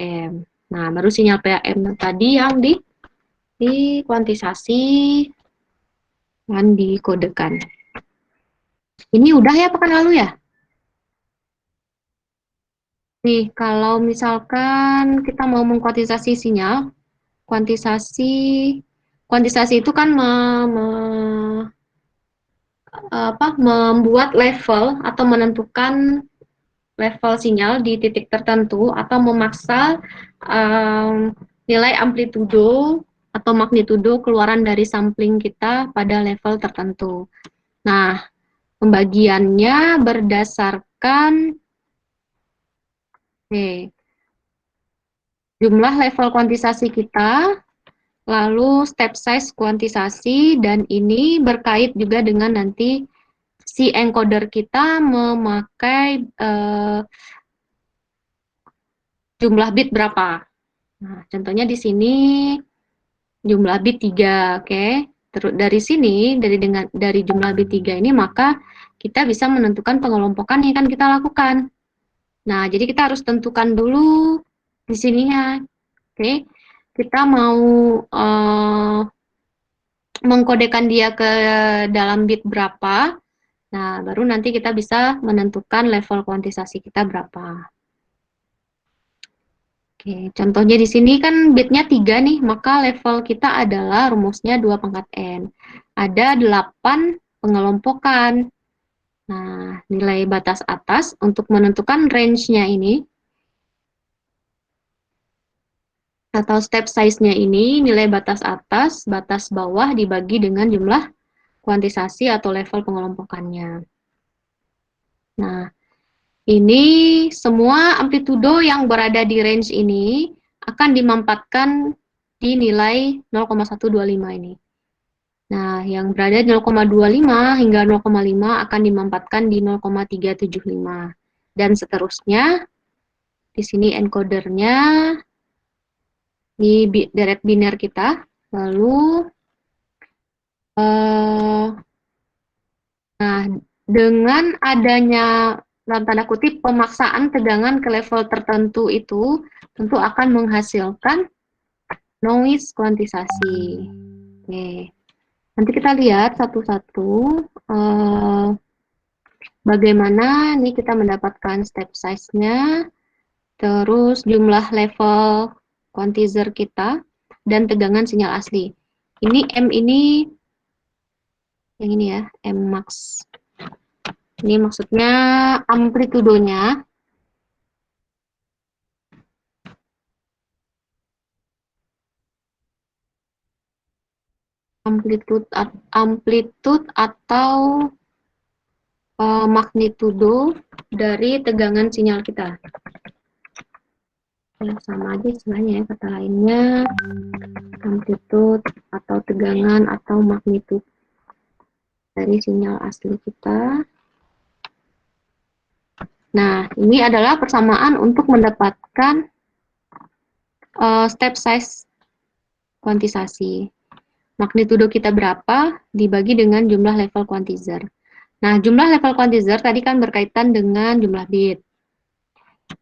PAM. Nah, baru sinyal PAM tadi yang di kuantisasi dan dikodekan. Ini udah ya pekan lalu ya? Nih, kalau misalkan kita mau mengkuantisasi sinyal, kuantisasi itu kan membuat level atau menentukan level sinyal di titik tertentu atau memaksa nilai amplitudo atau magnitudo keluaran dari sampling kita pada level tertentu. Nah, pembagiannya berdasarkan jumlah level kuantisasi kita, lalu step size kuantisasi, dan ini berkait juga dengan nanti si encoder kita memakai jumlah bit berapa. Nah, contohnya di sini jumlah bit 3, oke. Terus dari sini, dari jumlah bit 3 ini, maka kita bisa menentukan pengelompokan yang akan kita lakukan. Nah, jadi kita harus tentukan dulu di sininya. Oke, kita mau mengkodekan dia ke dalam bit berapa. Nah, baru nanti kita bisa menentukan level kuantisasi kita berapa. Oke, contohnya di sini kan bitnya 3 nih, maka level kita adalah rumusnya 2 pangkat N. Ada 8 pengelompokan. Nah, nilai batas atas untuk menentukan range-nya ini, atau step size-nya ini, nilai batas atas, batas bawah dibagi dengan jumlah kuantisasi atau level pengelompokannya. Nah, ini semua amplitudo yang berada di range ini akan dimampatkan di nilai 0,125 ini. Nah, yang berada di 0,25 hingga 0,5 akan dimampatkan di 0,375. Dan seterusnya, di sini encodernya di deret biner kita. Lalu, nah, dengan adanya dalam tanda kutip pemaksaan tegangan ke level tertentu itu tentu akan menghasilkan noise kuantisasi. Oke. Nanti kita lihat satu-satu bagaimana nih kita mendapatkan step size-nya, terus jumlah level quantizer kita, dan tegangan sinyal asli. Ini M ini, yang ini ya, M max. Ini maksudnya amplitudonya. Amplitude atau magnitudo dari tegangan sinyal kita. Ya, sama aja istilahnya ya, kata lainnya amplitude atau tegangan atau magnitudo dari sinyal asli kita. Nah, ini adalah persamaan untuk mendapatkan step size kuantisasi. Magnitudo kita berapa dibagi dengan jumlah level quantizer. Nah, jumlah level quantizer tadi kan berkaitan dengan jumlah bit.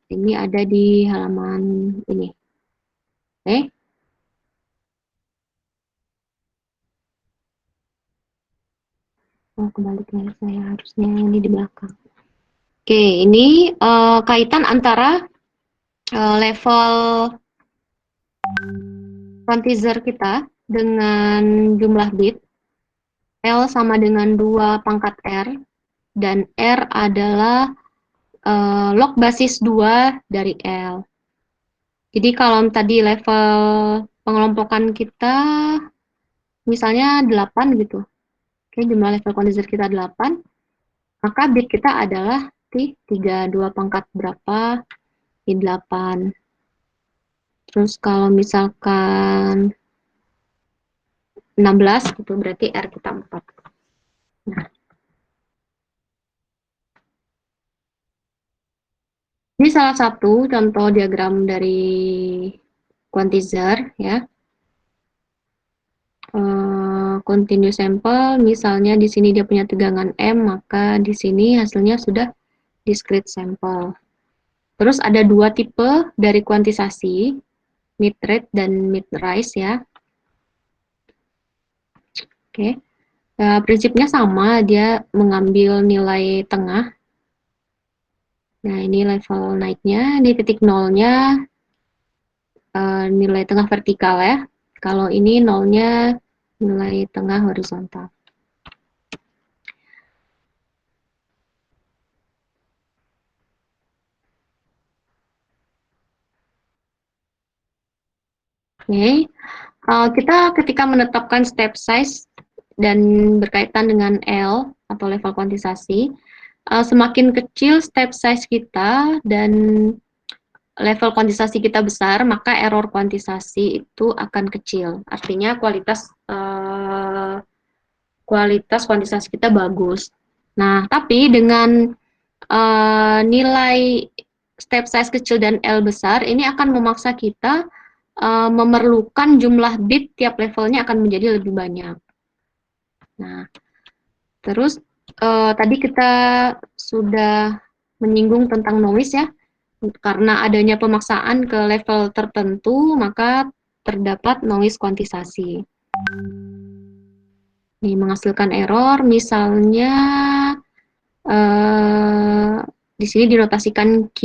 Ini ada di halaman ini. Oke. Oh, kebaliknya saya harusnya ini di belakang. Oke, ini kaitan antara level quantizer kita dengan jumlah bit. L sama dengan 2 pangkat R, dan R adalah log basis 2 dari L. Jadi kalau tadi level pengelompokan kita misalnya 8 gitu. Oke, jumlah level quantizer kita 8, maka bit kita adalah di 3, 2 pangkat berapa, di 8. Terus kalau misalkan 16 gitu, berarti R kita 4. Nah, ini salah satu contoh diagram dari quantizer ya. Continuous sample, misalnya di sini dia punya tegangan M, maka di sini hasilnya sudah discrete sample. Terus ada dua tipe dari kuantisasi, mid rate dan mid rise ya. Oke. Prinsipnya sama, dia mengambil nilai tengah. Nah, ini level naiknya, di titik nolnya nilai tengah vertikal ya. Kalau ini nolnya nilai tengah horizontal. Oke, kita ketika menetapkan step size dan berkaitan dengan L atau level kuantisasi, semakin kecil step size kita dan level kuantisasi kita besar, maka error kuantisasi itu akan kecil. Artinya kualitas kuantisasi kita bagus. Nah, tapi dengan nilai step size kecil dan L besar, ini akan memaksa kita memerlukan jumlah bit tiap levelnya akan menjadi lebih banyak. Nah, terus tadi kita sudah menyinggung tentang noise ya. Karena adanya pemaksaan ke level tertentu, maka terdapat noise kuantisasi. Ini menghasilkan error, misalnya di sini dinotasikan Q.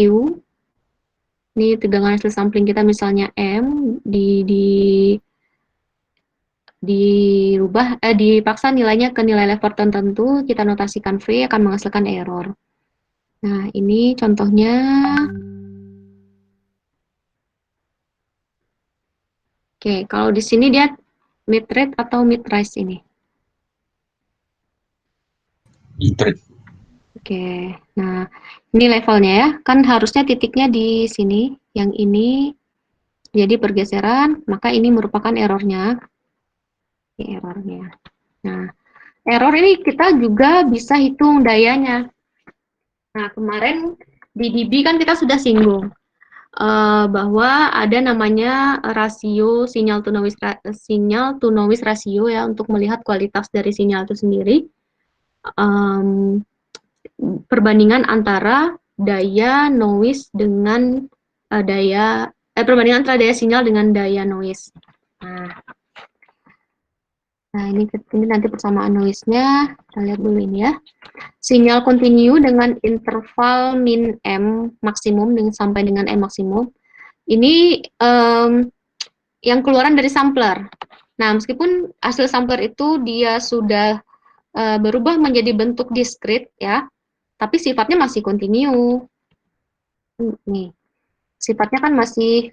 Ini tegangan hasil sampling kita misalnya M, dipaksa nilainya ke nilai level tertentu, kita notasikan V akan menghasilkan error. Nah, ini contohnya. Oke, kalau di sini dia mid rate atau mid rise ini? Mid rate. Oke, nah ini levelnya ya, kan harusnya titiknya di sini, yang ini jadi pergeseran, maka ini merupakan errornya. Ini errornya. Nah, error ini kita juga bisa hitung dayanya. Nah, kemarin di DB kan kita sudah singgung bahwa ada namanya rasio sinyal to noise ratio ya untuk melihat kualitas dari sinyal itu sendiri. Perbandingan antara daya noise dengan perbandingan antara daya sinyal dengan daya noise. Nah ini nanti persamaan noise-nya, kita lihat dulu ini ya. Sinyal kontinu dengan interval min M maksimum sampai dengan M maksimum. Ini yang keluaran dari sampler. Nah, meskipun hasil sampler itu dia sudah berubah menjadi bentuk diskrit ya, tapi sifatnya masih kontinu. Nih, sifatnya kan masih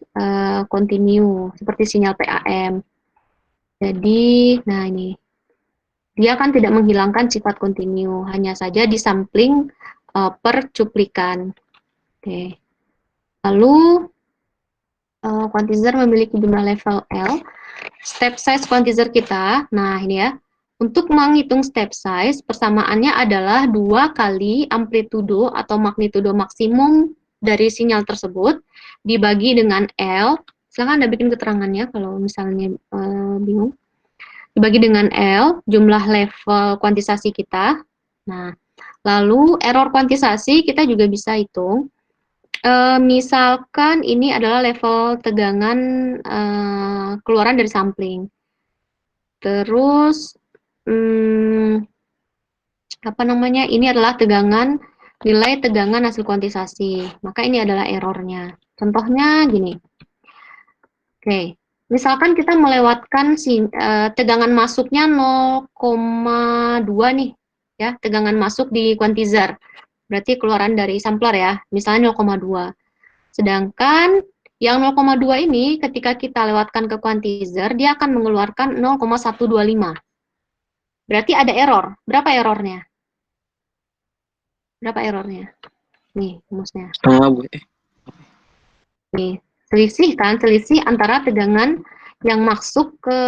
kontinu, seperti sinyal PAM. Jadi, nah ini, dia kan tidak menghilangkan sifat kontinu, hanya saja disampling per cuplikan. Oke. Lalu, quantizer memiliki jumlah level L. Step size quantizer kita, nah ini ya, untuk menghitung step size, persamaannya adalah 2 kali amplitudo atau magnitudo maksimum dari sinyal tersebut, dibagi dengan L. Silahkan Anda bikin keterangannya kalau misalnya bingung. Dibagi dengan L, jumlah level kuantisasi kita. Nah, lalu error kuantisasi kita juga bisa hitung. Misalkan ini adalah level tegangan keluaran dari sampling. Terus, apa namanya, ini adalah nilai tegangan hasil kuantisasi. Maka ini adalah errornya. Contohnya gini. Oke, misalkan kita melewatkan tegangan masuknya 0,2 nih, ya, tegangan masuk di quantizer. Berarti keluaran dari sampler ya, misalnya 0,2. Sedangkan yang 0,2 ini ketika kita lewatkan ke quantizer, dia akan mengeluarkan 0,125. Berarti ada error. Berapa errornya? Berapa errornya? Nih, rumusnya. Nih, selisih antara tegangan yang masuk ke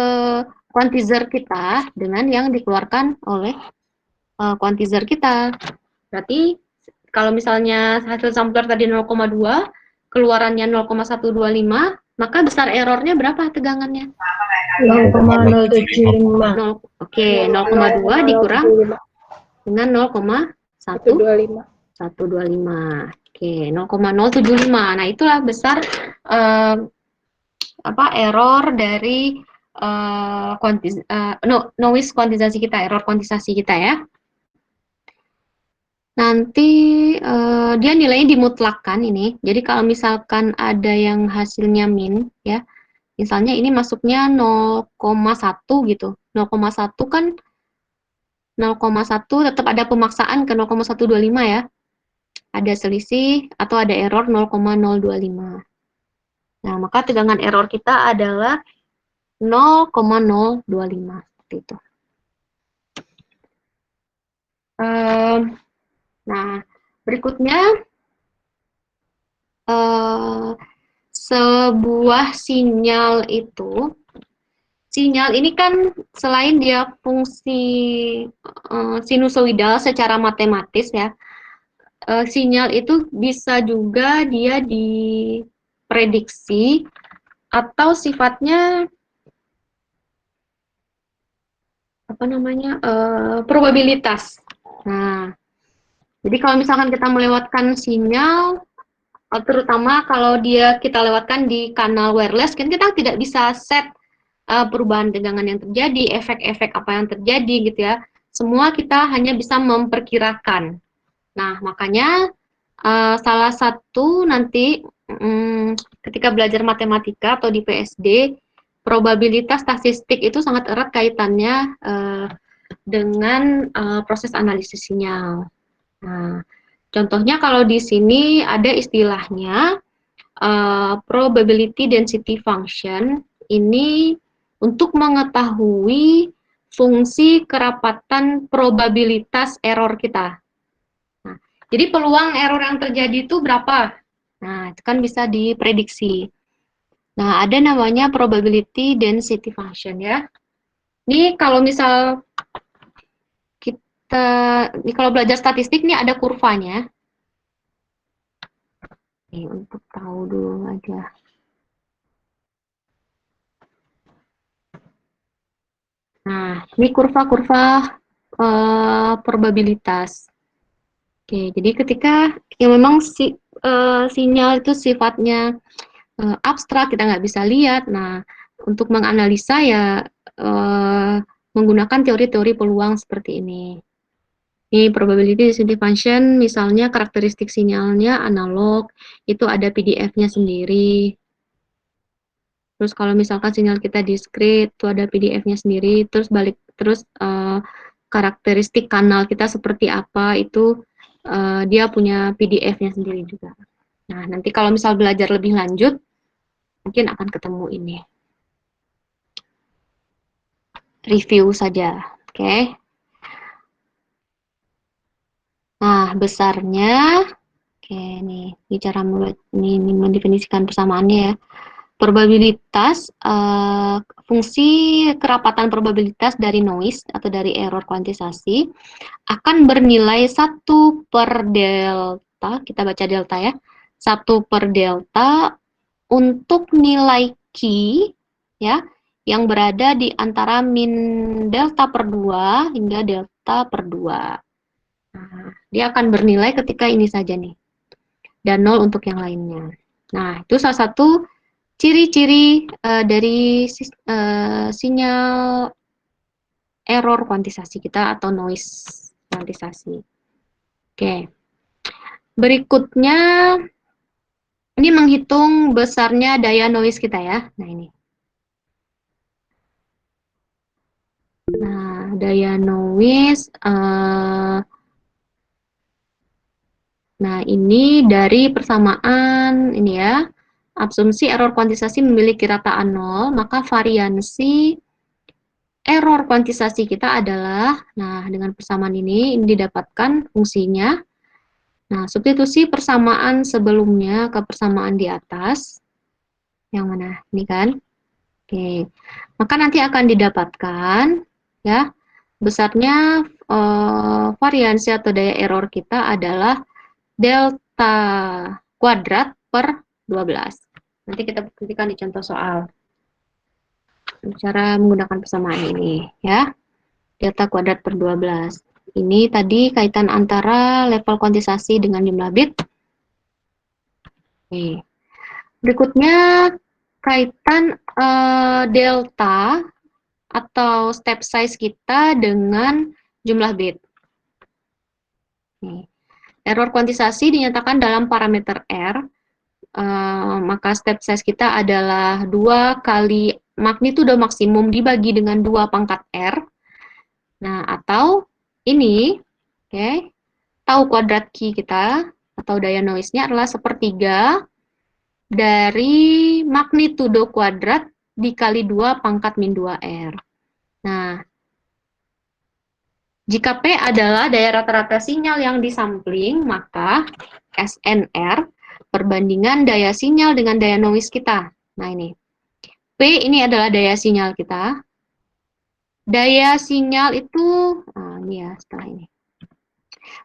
quantizer kita dengan yang dikeluarkan oleh quantizer kita. Berarti kalau misalnya hasil sampler tadi 0,2, keluarannya 0,125, maka besar errornya berapa tegangannya? 0,075. Oke, 0,2 dikurang dengan 0,125. Oke. Oke, 0,075. Nah, itulah besar eh, error dari noise kuantisasi kita, error kuantisasi kita ya. Nanti dia nilainya dimutlakkan ini. Jadi kalau misalkan ada yang hasilnya min ya, misalnya ini masuknya 0,1 gitu. 0,1 kan 0,1 tetap ada pemaksaan ke 0,125 ya. Ada selisih atau ada error 0,025. Nah, maka tegangan error kita adalah 0,025 seperti itu. Nah, berikutnya sebuah sinyal itu, sinyal ini kan selain dia fungsi sinusoidal secara matematis ya, sinyal itu bisa juga dia diprediksi atau sifatnya apa namanya probabilitas. Nah, jadi kalau misalkan kita melewatkan sinyal, terutama kalau kita lewatkan di kanal wireless, kan kita tidak bisa set perubahan tegangan yang terjadi, efek-efek apa yang terjadi gitu ya. Semua kita hanya bisa memperkirakan. Nah, makanya salah satu nanti ketika belajar matematika atau di PSD, probabilitas statistik itu sangat erat kaitannya dengan proses analisis sinyal. Nah, contohnya kalau di sini ada istilahnya probability density function. Ini untuk mengetahui fungsi kerapatan probabilitas error kita. Nah, jadi peluang error yang terjadi itu berapa? Nah, itu kan bisa diprediksi. Nah, ada namanya probability density function ya. Ini kalau misal kita, ini kalau belajar statistik nih ada kurvanya. Ini untuk tahu dulu aja. Nah, ini kurva-kurva probabilitas. Oke, jadi ketika memang sinyal itu sifatnya abstrak, kita nggak bisa lihat. Nah, untuk menganalisa ya menggunakan teori-teori peluang seperti ini. Ini probability density function, misalnya karakteristik sinyalnya analog, itu ada PDF-nya sendiri. Terus kalau misalkan sinyal kita diskrit, itu ada PDF-nya sendiri. Terus karakteristik kanal kita seperti apa, itu dia punya PDF-nya sendiri juga. Nah, nanti kalau misal belajar lebih lanjut, mungkin akan ketemu ini. Review saja, oke. Nah, besarnya, oke nih, ini cara ini mendefinisikan persamaannya ya. Probabilitas, fungsi kerapatan probabilitas dari noise atau dari error kuantisasi akan bernilai 1 per delta, kita baca delta ya, 1 per delta untuk nilai Q ya, yang berada di antara min delta per 2 hingga delta per 2. Nah, dia akan bernilai ketika ini saja nih, dan 0 untuk yang lainnya. Nah, itu salah satu ciri-ciri dari sinyal error kuantisasi kita atau noise kuantisasi. Oke. Berikutnya, ini menghitung besarnya daya noise kita ya. Nah, ini. Nah, daya noise. Nah, ini dari persamaan ini ya. Asumsi error kuantisasi memiliki rataan 0, maka variansi error kuantisasi kita adalah, nah dengan persamaan ini didapatkan fungsinya. Nah, substitusi persamaan sebelumnya ke persamaan di atas. Yang mana? Ini kan? Oke. Maka nanti akan didapatkan ya besarnya variansi atau daya error kita adalah delta kuadrat per 12. Nanti kita buktikan di contoh soal. Cara menggunakan persamaan ini ya. Delta kuadrat per 12. Ini tadi kaitan antara level kuantisasi dengan jumlah bit. Oke. Berikutnya kaitan delta atau step size kita dengan jumlah bit. Nih. Error kuantisasi dinyatakan dalam parameter R, maka step size kita adalah 2 kali magnitudo maksimum dibagi dengan 2 pangkat R. Nah, atau ini, oke, tahu kuadrat Q kita, atau daya noise-nya adalah sepertiga dari magnitudo kuadrat dikali 2 pangkat min 2R. Nah, jika P adalah daya rata-rata sinyal yang disampling, maka SNR perbandingan daya sinyal dengan daya noise kita. Nah, ini. P ini adalah daya sinyal kita. Daya sinyal itu, ini ya, setelah ini.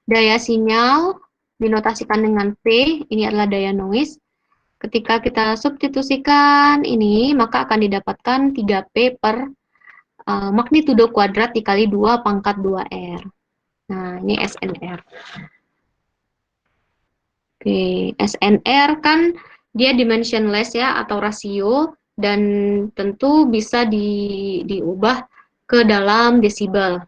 Daya sinyal dinotasikan dengan P, ini adalah daya noise. Ketika kita substitusikan ini, maka akan didapatkan 3P per magnitudo kuadrat dikali 2 pangkat 2R. Nah, ini SNR. Oke, SNR kan dia dimensionless ya, atau rasio, dan tentu bisa diubah ke dalam desibel.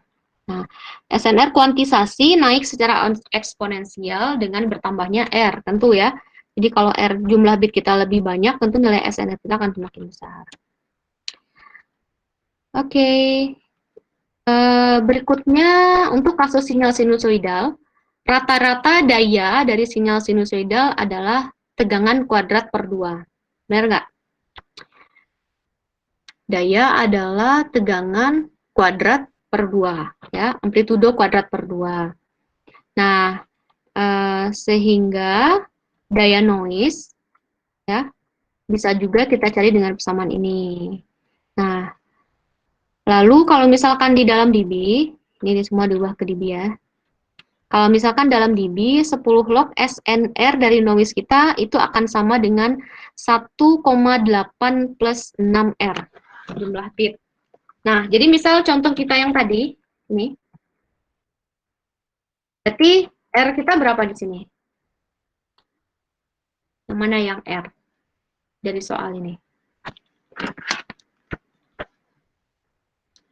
Nah, SNR kuantisasi naik secara eksponensial dengan bertambahnya R, tentu ya. Jadi kalau R jumlah bit kita lebih banyak, tentu nilai SNR kita akan semakin besar. Oke, berikutnya untuk kasus sinyal sinusoidal, rata-rata daya dari sinyal sinusoidal adalah tegangan kuadrat per 2. Benar nggak? Daya adalah tegangan kuadrat per 2, ya, amplitudo kuadrat per 2. Nah, sehingga daya noise, ya, bisa juga kita cari dengan persamaan ini. Nah, lalu kalau misalkan di dalam dB, ini semua diubah ke dB ya. Kalau misalkan dalam dB, 10 log SNR dari noise kita itu akan sama dengan 1,8 plus 6R jumlah bit. Nah, jadi misal contoh kita yang tadi, ini. Berarti R kita berapa di sini? Yang mana yang R dari soal ini?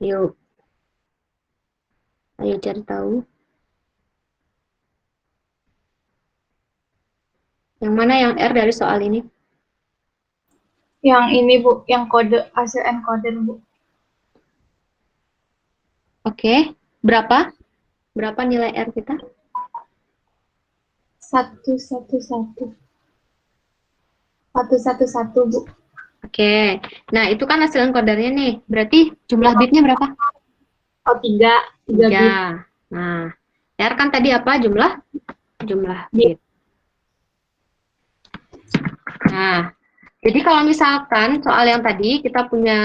Yuk. Ayo cari tahu. Yang mana yang R dari soal ini? Yang ini, Bu, yang kode hasil encoder, Bu. Oke, berapa? Berapa nilai R kita? 111. 111, Bu. Oke, nah itu kan hasil encodernya nih. Berarti jumlah bitnya berapa? Oh, 3 bit. 3. Nah, R kan tadi apa jumlah bit. Nah, jadi kalau misalkan soal yang tadi kita punya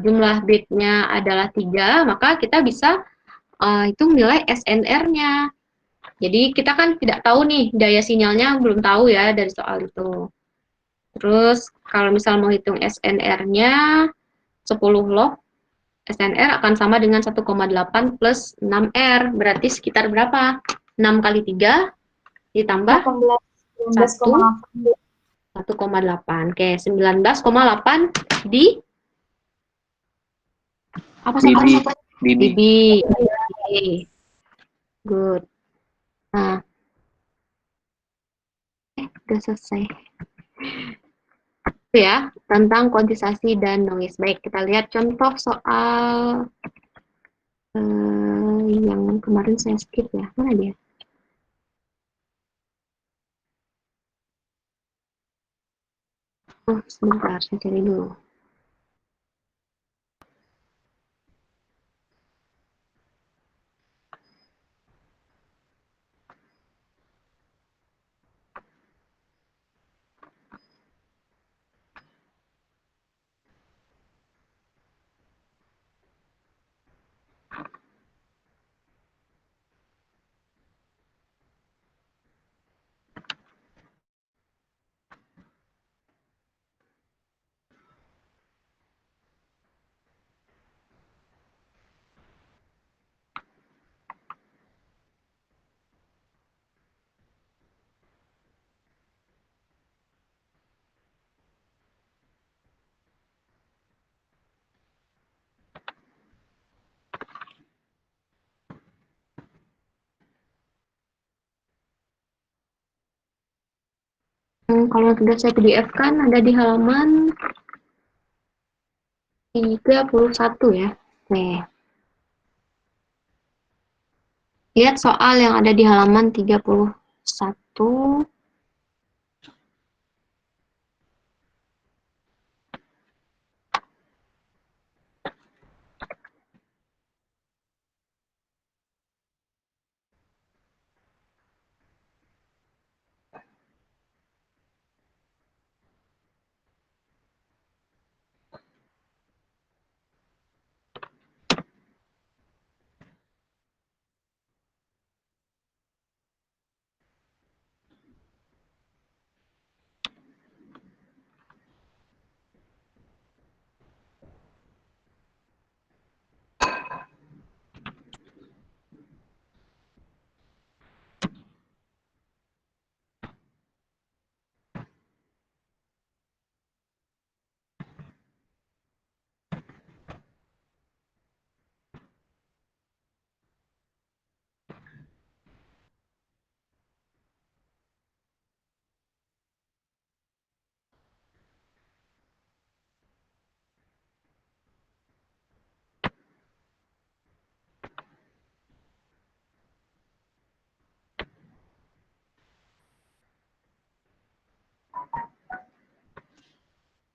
jumlah bitnya adalah 3, maka kita bisa hitung nilai SNR-nya. Jadi kita kan tidak tahu nih, daya sinyalnya belum tahu ya dari soal itu. Terus kalau misal mau hitung SNR-nya 10 log, SNR akan sama dengan 1,8 plus 6R. Berarti sekitar berapa? 6 kali 3 ditambah 19,8. 1,8. Oke, 19,8 di apa dB. dB. Oke. Good. Nah, udah selesai. Itu ya, tentang kuantisasi dan noise. Baik, kita lihat contoh soal yang kemarin saya skip ya. Mana dia? Oh, sebentar, saya cari dulu. Kalau sudah saya PDF kan ada di halaman 31 ya. Nih. Lihat soal yang ada di halaman 31.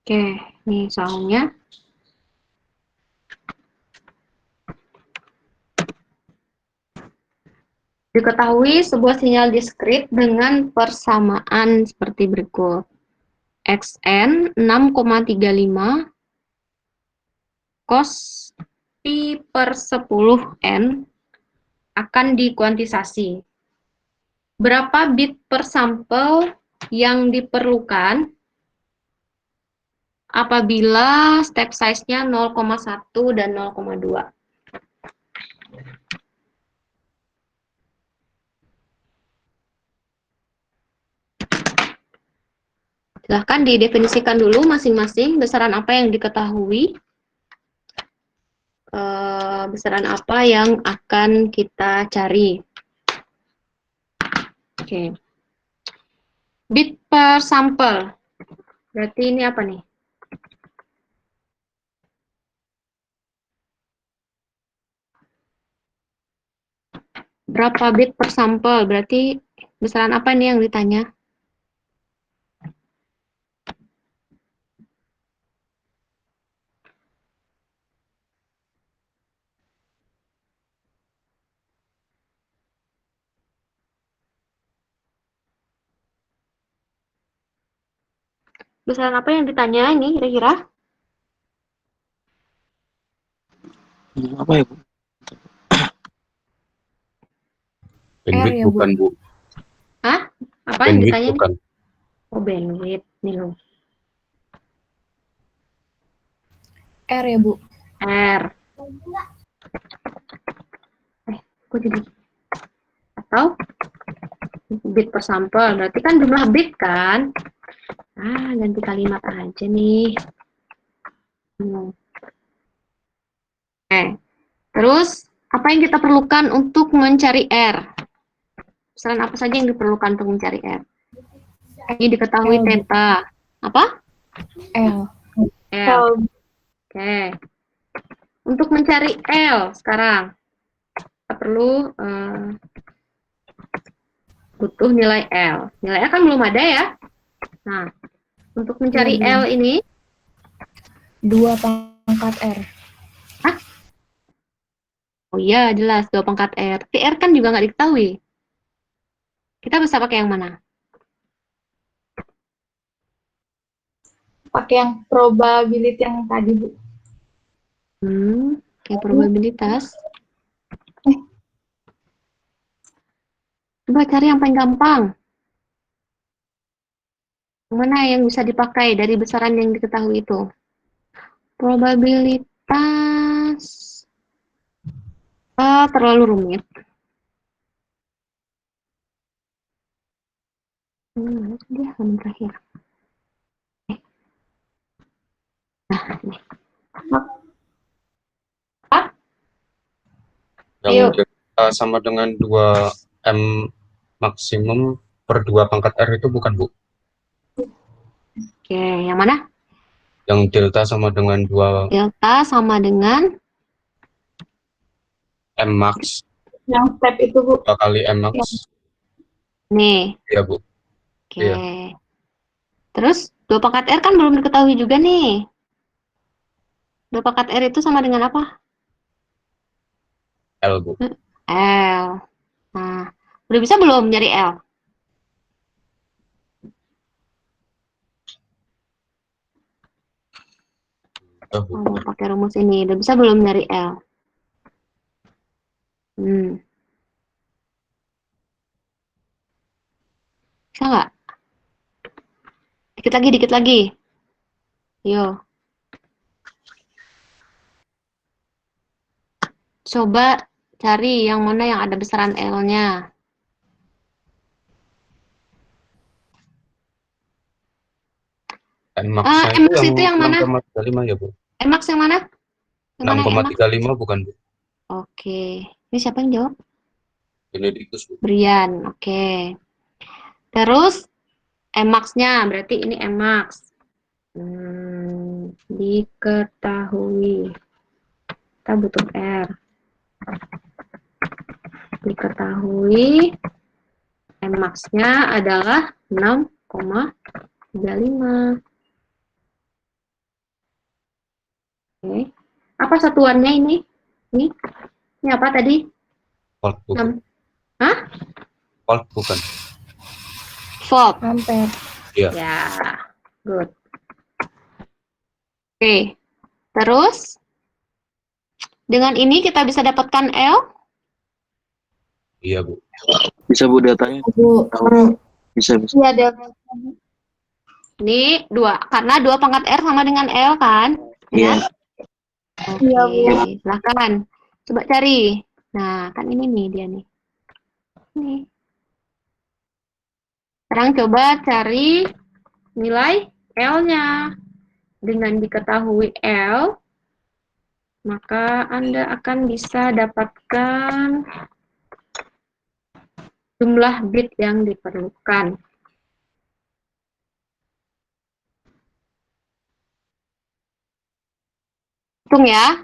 Oke, nih soalnya. Diketahui sebuah sinyal diskrit dengan persamaan seperti berikut. Xn 6,35 cos pi per 10 n akan dikuantisasi. Berapa bit per sampel yang diperlukan apabila step size-nya 0,1 dan 0,2? Silahkan didefinisikan dulu masing-masing besaran apa yang diketahui, besaran apa yang akan kita cari. Oke. Bit per sampel. Berarti ini apa nih? Berapa bit per sampel? Berarti besaran apa nih yang ditanya? Besaran apa yang ditanya ini kira-kira? Apa ya, Bu? Bandwidth ya, Bu. bukan, Bu. Hah? Apa yang Bandwidth ditanya bukan. nih? Oh, bandwidth. Nih loh. R ya, Bu. R. Kok jadi? Atau bit per sampel. Berarti kan jumlah bit kan? Ganti kalimat aja nih. Terus, apa yang kita perlukan untuk mencari R? Besaran apa saja yang diperlukan untuk mencari R? Ini diketahui L, Bu. theta. Apa? L. L. Oke. Untuk mencari L sekarang, kita perlu butuh nilai L. Nilai L kan belum ada ya? Nah, untuk mencari Iya, L ini, 2 pangkat R. oh iya jelas 2 pangkat R. Tapi R kan juga nggak diketahui. Kita bisa pakai yang mana? Pakai yang probability yang tadi, Bu. Kayak probabilitas. Coba cari yang paling gampang. Mana yang bisa dipakai dari besaran yang diketahui itu? Probabilitas. Terlalu rumit. Dia halaman terakhir. Nah, ini. Yang sama dengan 2M maksimum per 2 pangkat R itu bukan, Bu? Oke, yang mana? Yang delta sama dengan 2 Delta sama dengan M max, Yang step itu, Bu. 2 kali M Ya. max. nih. Iya, Bu. Oke. Iya. Terus 2 pangkat R kan belum diketahui juga nih. 2 pangkat R itu sama dengan apa? L, Bu. L. Nah, udah bisa belum nyari L? Udah, Bu. Mau pakai rumus ini, udah bisa belum nyari L? Bisa nggak? Dikit lagi. Yo, coba cari yang mana yang ada besaran L-nya. M max-nya M max itu yang mana? 6,35 ya, Bu. M max yang mana? Yang mana yang M max? 6,35 bukan, Bu. Oke. Ini siapa yang jawab? Benedictus, Bu. Brian. Oke. Terus M max-nya berarti ini M max. Diketahui. Kita butuh R. Diketahui M max-nya adalah 6,35. Oke. Apa satuannya ini? Ini apa tadi? Volt, bukan. 6. Hah? Volt, bukan. Volt. Ampere. Iya. Ya, good. Oke. Terus dengan ini kita bisa dapatkan L. Iya, Bu. Bisa Bu datanya? Bu. Bisa. Iya, delta. Ini 2, karena 2 pangkat R sama dengan L kan? Iya. Oke, Iya, Bu. silahkan. Coba cari. Nah, kan ini nih dia nih. Nih. Sekarang coba cari nilai L-nya. Dengan diketahui L, maka Anda akan bisa dapatkan jumlah bit yang diperlukan. Hitung ya.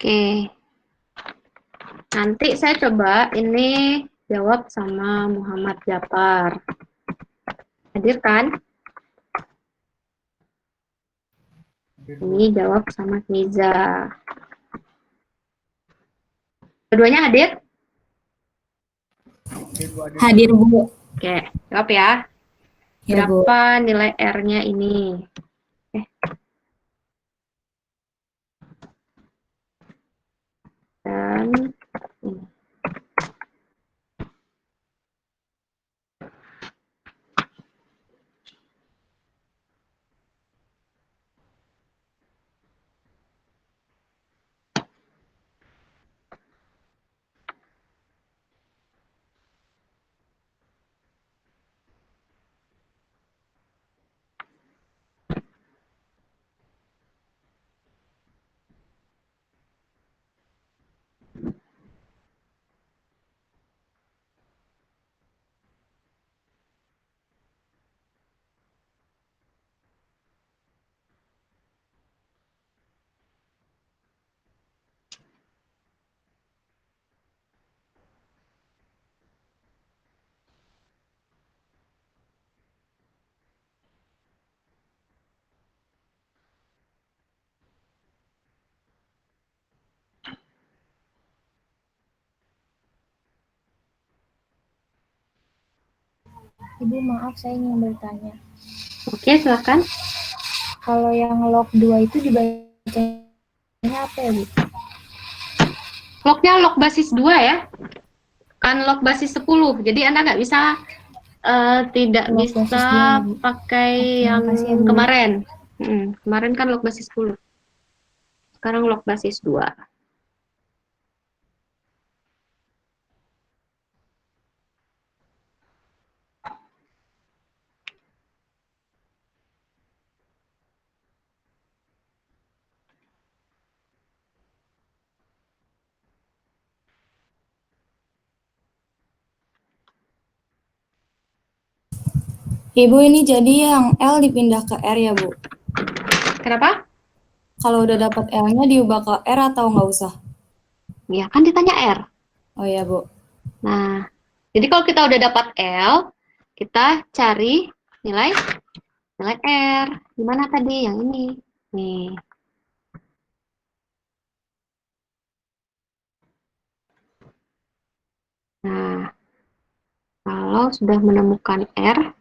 Oke. Nanti saya coba ini jawab sama Muhammad Japar. Hadir kan? Ini jawab sama Niza. Keduanya hadir? Hadir, Bu. Oke, jawab ya. Ya, Bu. Berapa nilai R-nya ini? Dan ini. Ibu, maaf saya ingin bertanya. Oke, silakan. Kalau yang log 2 itu dibacanya apa ya, Bu? Lognya log basis 2 ya. Kan log basis 10. Jadi Anda nggak bisa tidak Log basis bisa 2, Bu. pakai Oke, yang makasih ya, Bu. kemarin. Kemarin kan log basis 10. Sekarang log basis 2. Ibu ini jadi yang L dipindah ke R ya, Bu? Kenapa? Kalau udah dapat L-nya diubah ke R atau nggak usah? Ya, kan ditanya R. Oh ya, Bu. Nah, jadi kalau kita udah dapat L, kita cari nilai R. Gimana tadi? Yang ini. Nih. Nah, kalau sudah menemukan R,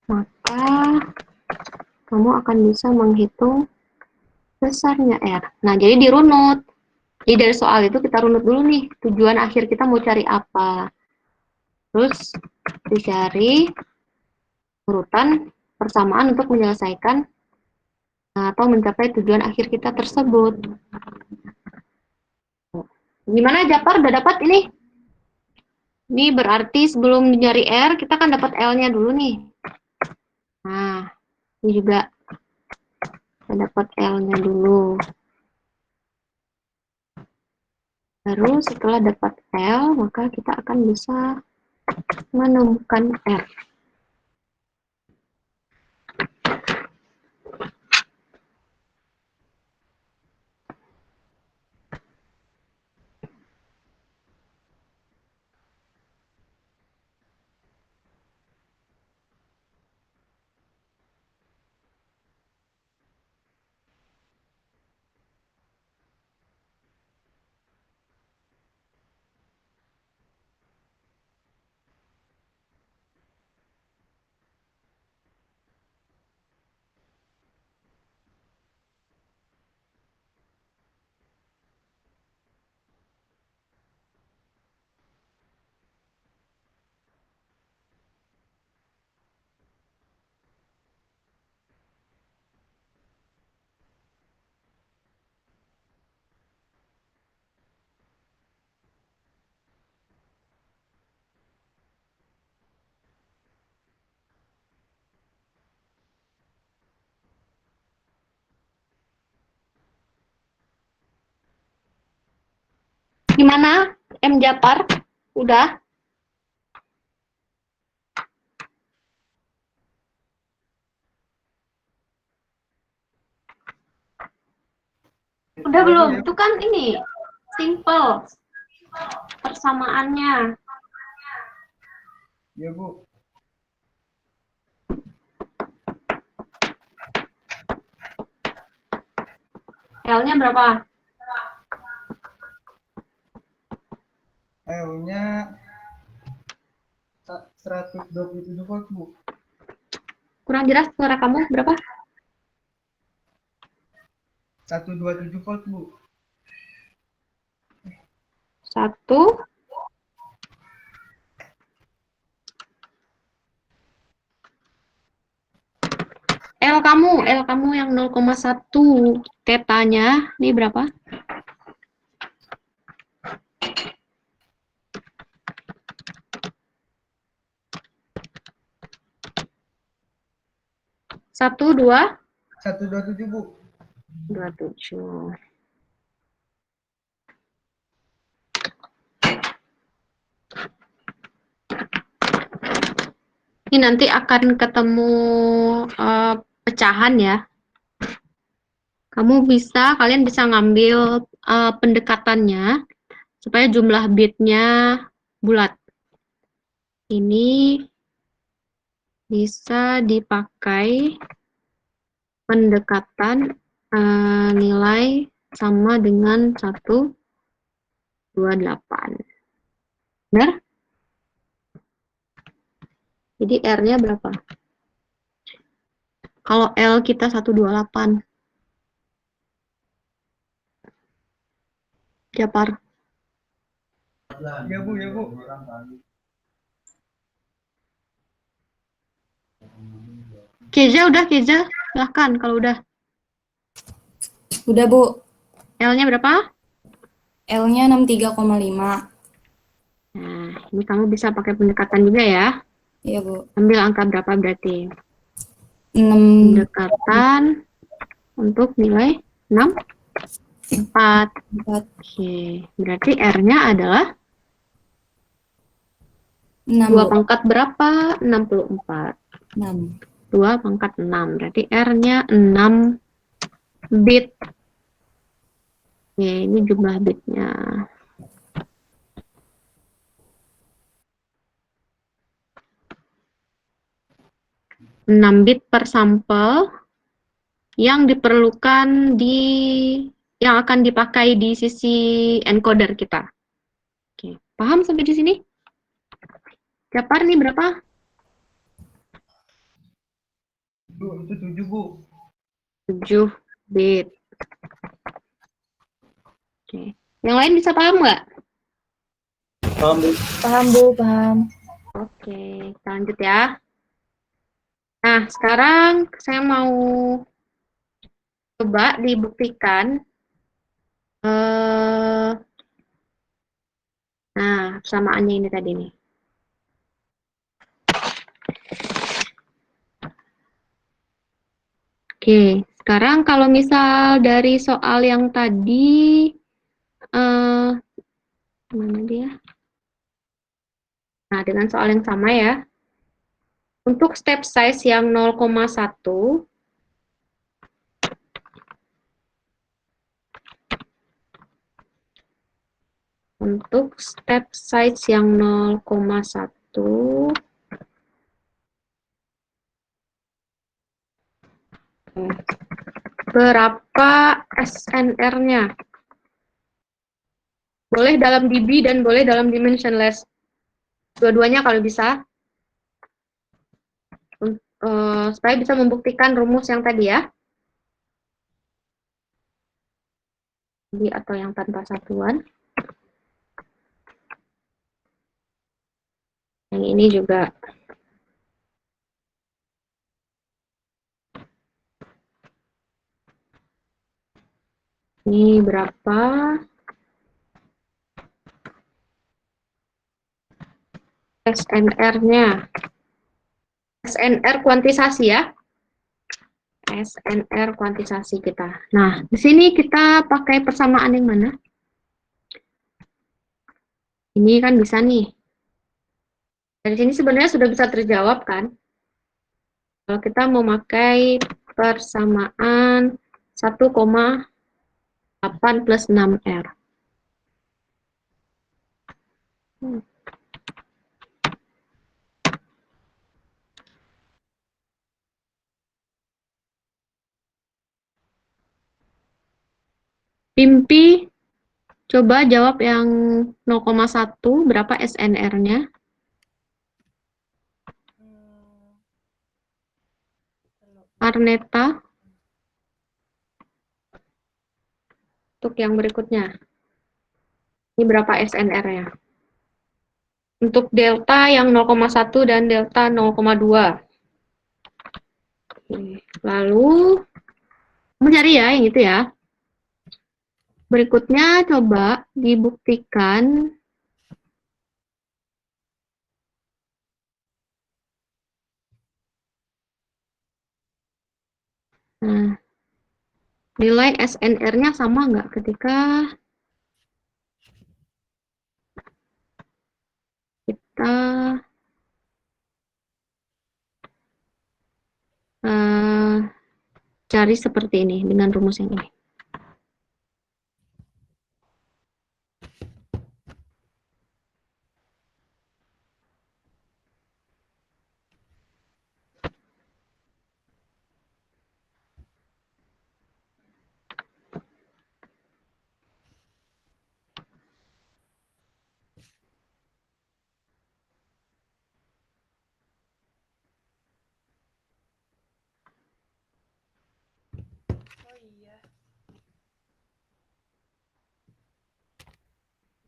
maka kamu akan bisa menghitung besarnya R. Nah, jadi dirunut. Jadi dari soal itu kita runut dulu nih, tujuan akhir kita mau cari apa. Terus dicari urutan persamaan untuk menyelesaikan atau mencapai tujuan akhir kita tersebut. Gimana Japar, udah dapat ini? Ini berarti sebelum nyari R, kita kan dapat L-nya dulu nih. Nah, ini juga kita dapat L-nya dulu. Baru setelah dapat L, maka kita akan bisa menemukan R. Gimana, M. Japar? Udah? Udah belum? Itu kan ini, simple. Persamaannya. Ya, Bu. L-nya berapa? L-nya 127 volt, Bu. Kurang jelas suara kamu berapa? 127 volt, Bu. 1. L kamu yang 0,1. Tetanya, ini berapa? Satu, 127, Bu. 27. Ini nanti akan ketemu pecahan ya. Kalian bisa ngambil pendekatannya supaya jumlah bitnya bulat. Ini bisa dipakai pendekatan nilai sama dengan 128. Benar? Jadi R-nya berapa? Kalau L kita 128. Japar. Ya, Bu, ya, Bu. Keza udah, Keza. Silahkan kalau udah. Udah, Bu. L-nya berapa? L-nya 63,5. Nah, ini kamu bisa pakai pendekatan juga ya. Iya, Bu. Ambil angka berapa berarti? 6. Pendekatan untuk nilai 6. 4. 4. Oke, berarti R-nya adalah 6, 2 Bu. pangkat berapa? 64. 6. 2 pangkat 6. Berarti R-nya 6 bit. Oke, ini jumlah bitnya. Bit per sampel yang diperlukan yang akan dipakai di sisi encoder kita. Oke, paham sampai di sini? Japar nih berapa? Bu, itu 7, Bu. 7 bit. Oke. Yang lain bisa paham nggak? Paham, Bu. Paham, Bu, paham. Oke, kita lanjut ya. Nah, sekarang saya mau coba dibuktikan. Nah, samaannya ini tadi nih. Oke, sekarang kalau misal dari soal yang tadi, mana dia? Nah, dengan soal yang sama ya. Untuk step size yang 0,1, untuk step size yang 0,1, berapa SNR-nya? Boleh dalam dB dan boleh dalam dimensionless. Dua-duanya kalau bisa. Supaya bisa membuktikan rumus yang tadi ya. Atau yang tanpa satuan. Yang ini juga. Ini berapa? SNR-nya. SNR kuantisasi ya. SNR kuantisasi kita. Nah, di sini kita pakai persamaan yang mana? Ini kan bisa nih. Dari sini sebenarnya sudah bisa terjawab kan? Kalau kita memakai persamaan 1,8 plus 6R. Pimpi, coba jawab yang 0,1, berapa SNR-nya? Arneta, untuk yang berikutnya. Ini berapa SNR-nya? Untuk delta yang 0,1 dan delta 0,2. Lalu, mencari ya yang itu ya. Berikutnya coba dibuktikan nilai SNR-nya sama nggak ketika kita cari seperti ini dengan rumus yang ini.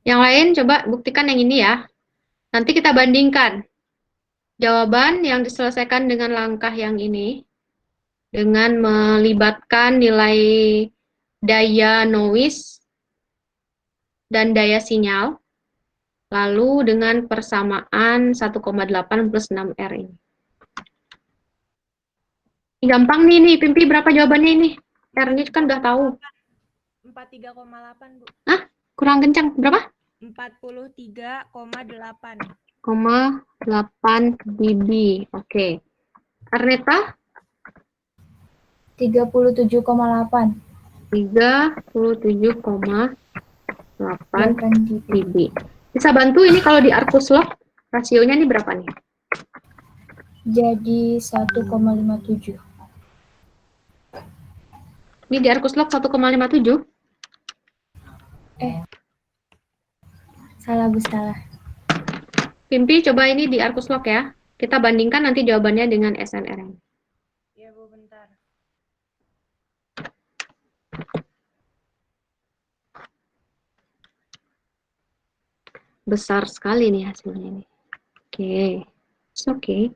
Yang lain coba buktikan yang ini ya. Nanti kita bandingkan jawaban yang diselesaikan dengan langkah yang ini dengan melibatkan nilai daya noise dan daya sinyal, lalu dengan persamaan 1,8 plus 6R ini. Ini gampang nih, Pimpi berapa jawabannya ini? R-nya kan udah tahu. 43,8, Bu. Kurang kencang. Berapa? 43,8. 0,8 dB. Oke. Arneta? 37,8 37,8 dB. dB. Bisa bantu ini kalau di Arcus Log rasionya ini berapa nih? Jadi 1,57. Ini di Arcus Log 1,57. Salah, Bu, salah. Pimpi coba ini di Arcus Log ya. Kita bandingkan nanti jawabannya dengan SNRM. Ya, Bu, bentar. Besar sekali nih hasilnya ini. Oke. It's okay.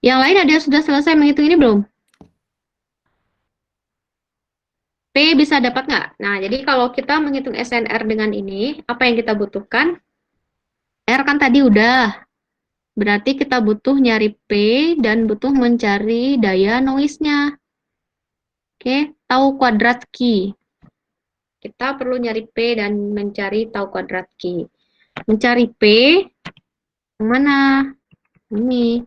Yang lain ada yang sudah selesai menghitung ini belum? P bisa dapat nggak? Nah, jadi kalau kita menghitung SNR dengan ini, apa yang kita butuhkan? R kan tadi udah. Berarti kita butuh nyari P dan butuh mencari daya noise-nya. Oke, tau kuadrat Q. Kita perlu nyari P dan mencari tau kuadrat Q. Mencari P, yang mana? Ini.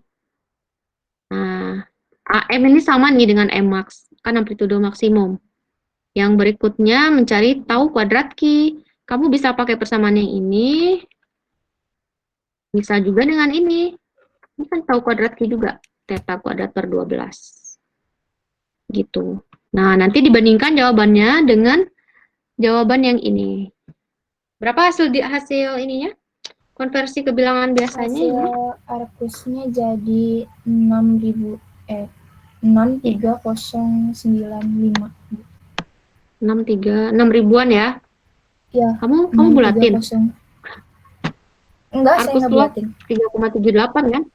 Nah, AM ini sama nih dengan Mmax, kan amplitudo maksimum. Yang berikutnya mencari tau kuadrat Q. Kamu bisa pakai persamaan yang ini, bisa juga dengan ini. Ini kan tau kuadrat Q juga, theta kuadrat per 12. Gitu. Nah, nanti dibandingkan jawabannya dengan jawaban yang ini. Berapa hasil ininya? Konversi ke bilangan biasanya Hasil ini? Arcusnya jadi 63095. 6 ribuan ya? Ya, Kamu bulatin? 630. Enggak, saya Arcus nggak Log bulatin. 3,78 kan?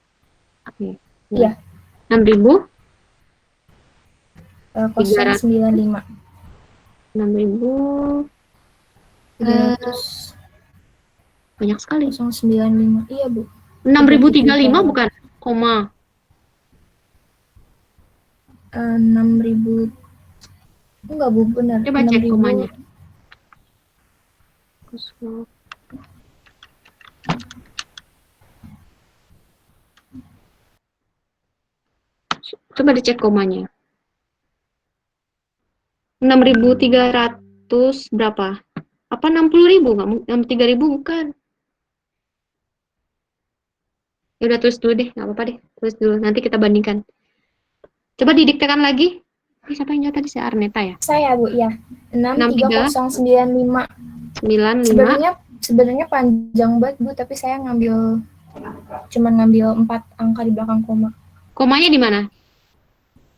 Oke. Iya. 6.000? 095. 6.000 300 banyak sekali. 095. Iya, Bu. 6.035 bukan? Koma. 6.000. Enggak, Bu, benar. Coba cek 6.000. komanya. Arcus Log. Coba dicek komanya. 6.300 berapa? Apa 60.000? Nggak, 3.000 bukan. Ya udah tulis dulu deh, nggak apa-apa deh. Tulis dulu, nanti kita bandingkan. Coba didiktekan lagi. Ini siapa yang jawab tadi? Si Arneta ya? Saya, Bu, ya. 63095. 95. Sebenarnya panjang banget, Bu, tapi saya cuman ngambil 4 angka di belakang koma. Komanya di mana?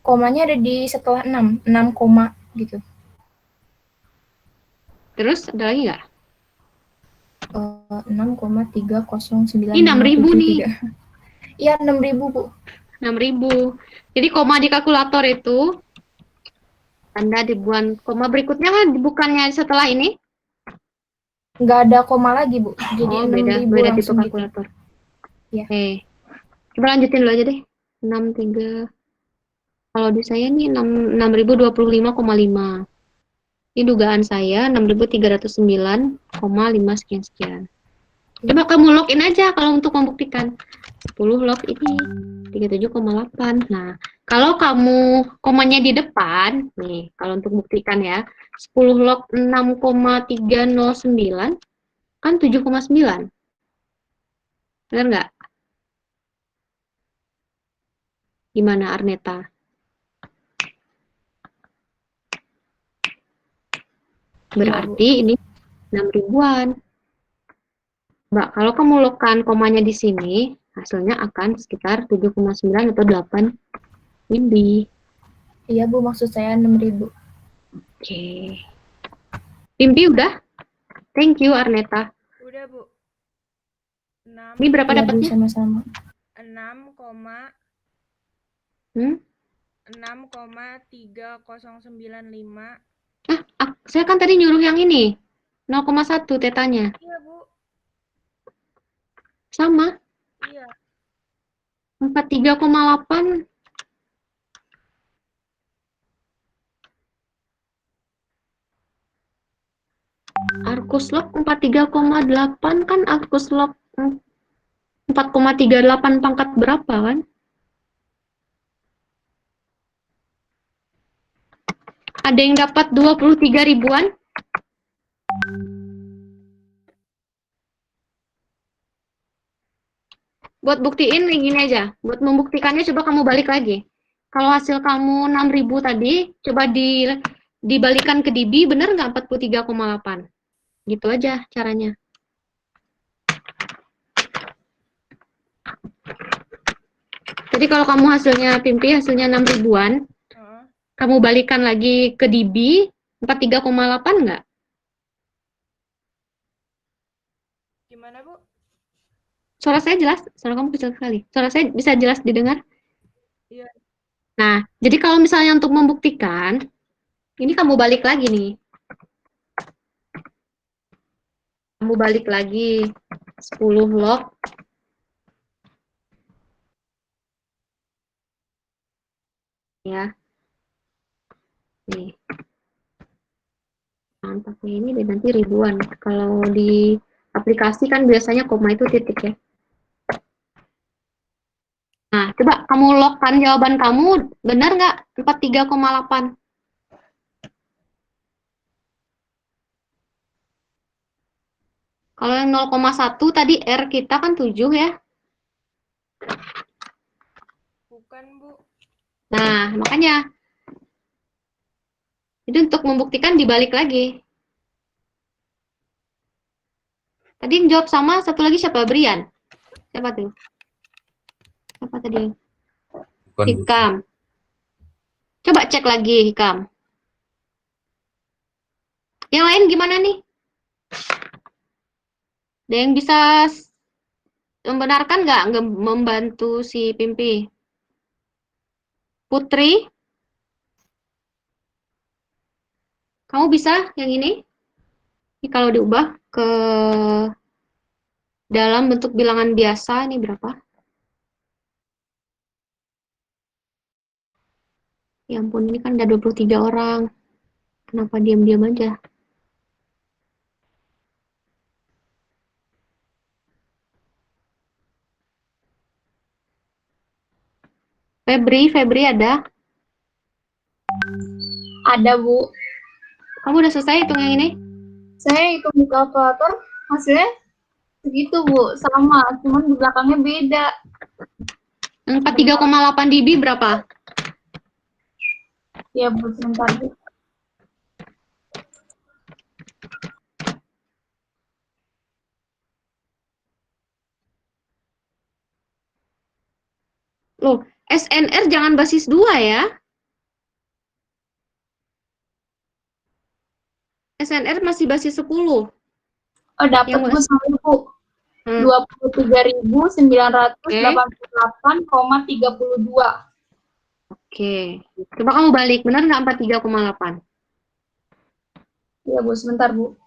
Komanya ada di setelah 6 koma gitu. Terus ada lagi nggak? 6,309. Ini 6.000 nih. Iya, 6.000, Bu. 6.000. Jadi koma di kalkulator itu tanda dibuat koma berikutnya kan bukannya setelah ini? Nggak ada koma lagi, Bu. Jadi Oh, 6.000 beda tipe langsung gitu. kalkulator. Iya. Oke. Coba lanjutin dulu aja deh. 63. Kalau di saya ini 6.025,5. Ini dugaan saya 6.309,5 sekian. Coba kamu login aja kalau untuk membuktikan. 10 log ini 37,8. Nah, kalau kamu komanya di depan, nih, kalau untuk buktikan ya, 10 log 6,309 kan 7,9. Benar nggak? Gimana Arneta? Berarti ini 6 ribuan. Mbak, kalau kamu logkan komanya di sini, hasilnya akan sekitar 7,9 atau 8 mili. Iya, Bu, maksud saya 6.000. Oke. Pimpi udah? Thank you, Arneta. Udah, Bu. 6, Ini berapa Iya, Bu, dapatnya? sama-sama. 6,3095. Saya kan tadi nyuruh yang ini. 0,1 tetanya. Iya, Bu. Sama, Iya. 43,8. Arcus log 43,8 kan Arcus log 4,38 pangkat berapa kan? Ada yang dapat 23 ribuan? Buat buktiin gini aja. Buat membuktikannya coba kamu balik lagi. Kalau hasil kamu 6.000 tadi, coba dibalikan ke DB, bener nggak 43,8? Gitu aja caranya. Jadi kalau kamu hasilnya Pimpi, hasilnya 6 ribuan, Heeh. kamu balikan lagi ke DB, 43,8 nggak? Gimana, Bu? Suara saya jelas? Suara kamu kecil sekali. Suara saya bisa jelas didengar? Iya. Nah, jadi kalau misalnya untuk membuktikan, ini kamu balik lagi nih. Kamu balik lagi 10 log. Ya. Nih. Jangan pakai ini deh, nanti ribuan. Kalau di aplikasi kan biasanya koma itu titik ya. Nah, coba kamu logkan jawaban kamu, benar nggak 43,8? Kalau yang 0,1 tadi R kita kan 7 ya. Bukan, Bu. Nah, makanya. Itu untuk membuktikan dibalik lagi. Tadi yang jawab sama, satu lagi siapa? Brian. Siapa tuh? Siapa tadi? Bukan, Bu. Hikam. Coba cek lagi, Hikam. Yang lain gimana nih? Ada yang bisa membenarkan nggak membantu si Pimpi? Putri? Kamu bisa yang ini? Ini kalau diubah ke dalam bentuk bilangan biasa, ini berapa? Ya ampun, ini kan ada 23 orang. Kenapa diam-diam aja? Febri ada? Ada, Bu. Kamu udah selesai hitung yang ini? Saya hitung di kalkulator, hasilnya segitu, Bu. Sama, cuman di belakangnya beda. Yang 43,8 dB berapa? Ya, Bu, sebentar, Bu. Loh, SNR jangan basis 2 ya. SNR masih basis 10. Oh, dapat, Yang Bu, sama, Bu. 23.988,32. Oke. Coba kamu balik, benar nggak 43,8? Ya, Bu, sebentar, Bu.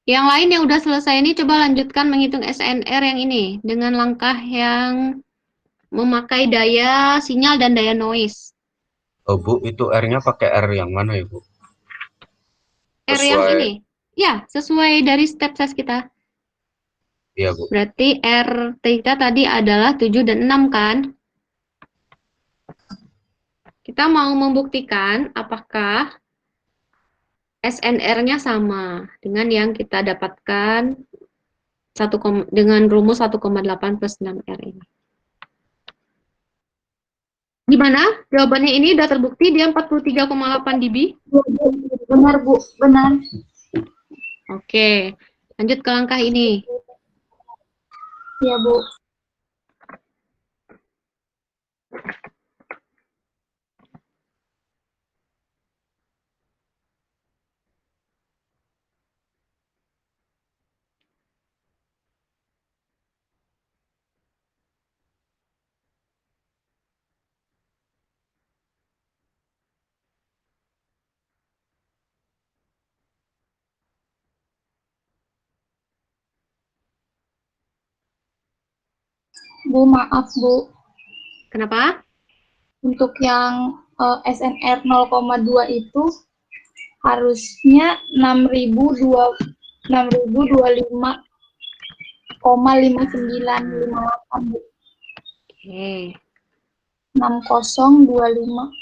Yang lain yang udah selesai ini coba lanjutkan menghitung SNR yang ini dengan langkah yang memakai daya sinyal dan daya noise. Oh, Bu, itu R-nya pakai R yang mana ya, Bu? R yang Sesuai. ini. Ya, sesuai dari step ses kita. Iya, Bu. Berarti R kita tadi adalah 7 dan 6 kan? Kita mau membuktikan apakah SNR-nya sama dengan yang kita dapatkan dengan rumus 1,8 plus 6R ini. Gimana? Jawabannya ini udah terbukti dia 43,8 dB? Benar, Bu. Benar. Oke, lanjut ke langkah ini. Ya, Bu. Bu, maaf Bu. Kenapa? Untuk yang SNR 0,2 itu harusnya 6.025,5958 Bu. Oke. 6025.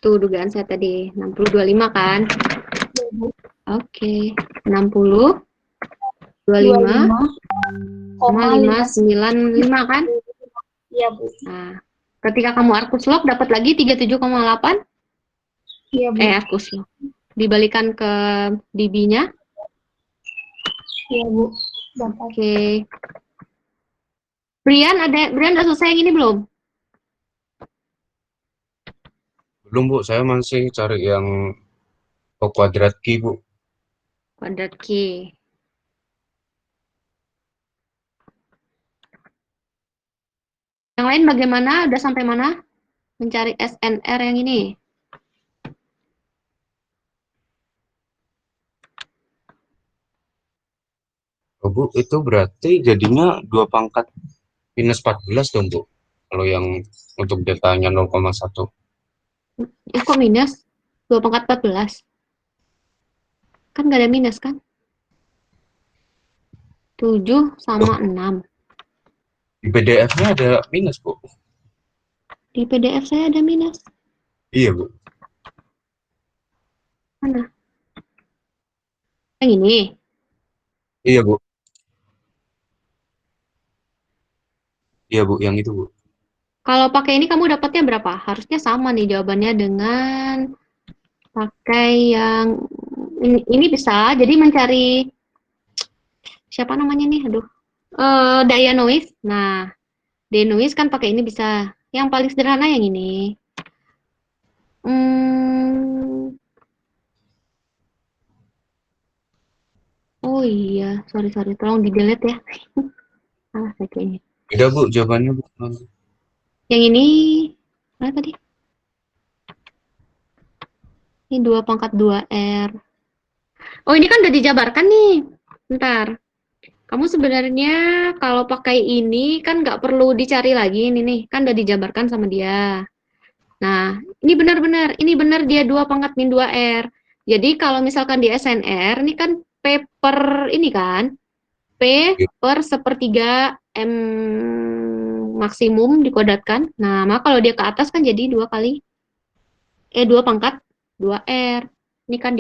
Tuh dugaan saya tadi 6025 kan? Ya, Bu. Oke. 60 25 595 kan? Iya, Bu. Nah, ketika kamu arkus log dapat lagi 37,8. Iya, Bu. Arkus log. Dibalikan ke dB-nya. Iya, Bu. Dapat. Oke. Brian udah selesai yang ini belum? Belum Bu, saya masih cari yang kuadrat Q Bu. Kuadrat Q. Yang lain bagaimana? Udah sampai mana? Mencari SNR yang ini. Oh, Bu, itu berarti jadinya 2 pangkat minus 14 dong Bu. Kalau yang untuk datanya 0,1. Kok minus? 2 pangkat 14. Kan nggak ada minus kan? 7 sama 6. Di PDF-nya ada minus Bu. Di PDF saya ada minus. Iya Bu. Mana? Yang ini. Iya Bu. Iya Bu, yang itu Bu. Kalau pakai ini kamu dapatnya berapa? Harusnya sama nih jawabannya dengan pakai yang ini bisa. Jadi mencari siapa namanya nih? Aduh. Daya noise. Nah, daya noise kan pakai ini bisa. Yang paling sederhana yang ini. Oh iya, sorry. Tolong di-delete ya. Salah saya kayaknya. Beda Bu, jawabannya Bu. Yang ini, mana tadi? Ini 2 pangkat 2R. Oh, ini kan udah dijabarkan nih. Bentar. Kamu sebenarnya kalau pakai ini kan nggak perlu dicari lagi ini nih. Kan udah dijabarkan sama dia. Nah, ini benar-benar. Ini benar dia 2 pangkat min 2R. Jadi kalau misalkan di SNR, ini kan P per ini kan. P per 1/3 M maksimum dikuadratkan. Nah, maka kalau dia ke atas kan jadi 2 kali. 2 pangkat 2R. Ini kan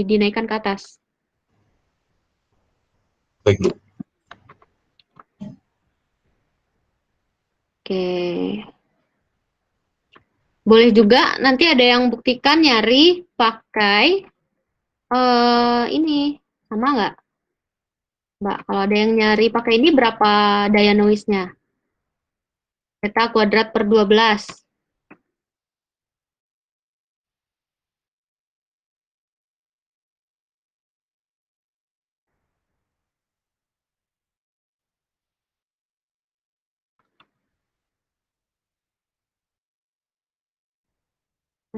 dinaikkan ke atas. Baik Bu. Oke. Boleh juga nanti ada yang buktikan nyari pakai ini. Sama nggak? Mbak, kalau ada yang nyari pakai ini berapa daya noise-nya? Theta kuadrat per 12.